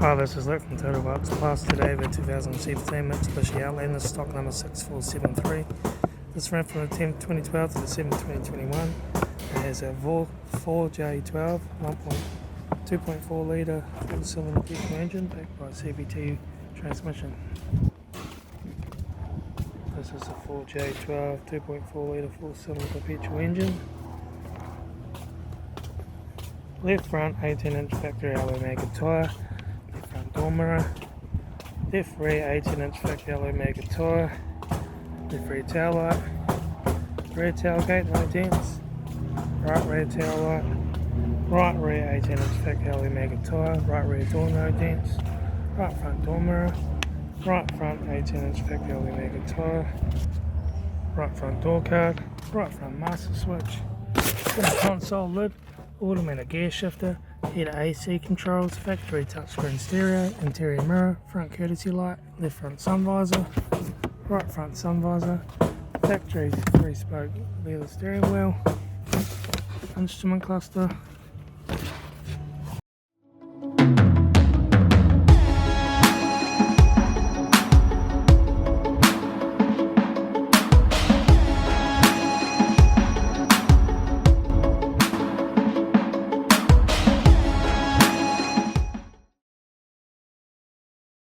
Hi, this is Litre from Total Works. Plus today the 2017 Mitsubishi Outlander, stock number 6473. This ran from the 10th 2012 to the 7th 2021. It has a 4J12 2.4 litre 4-cylinder petrol engine backed by a CVT transmission. This is a 4J12 2.4 litre 4-cylinder petrol engine. Left front 18-inch factory alloy maggot tyre. Left front door mirror. Left rear 18-inch factory alloy maggot tyre. Left rear tail light. Rear tailgate, no dents. Right rear tail light. Right rear 18-inch factory alloy maggot tyre. Right rear door, no dents. Right front door mirror. Right front 18-inch factory alloy maggot tyre. Right front door card. Right front master switch. Center console lid. Automatic gear shifter, heater AC controls, factory touchscreen stereo, interior mirror, front courtesy light, left front sun visor, right front sun visor, factory 3-spoke leather steering wheel, instrument cluster,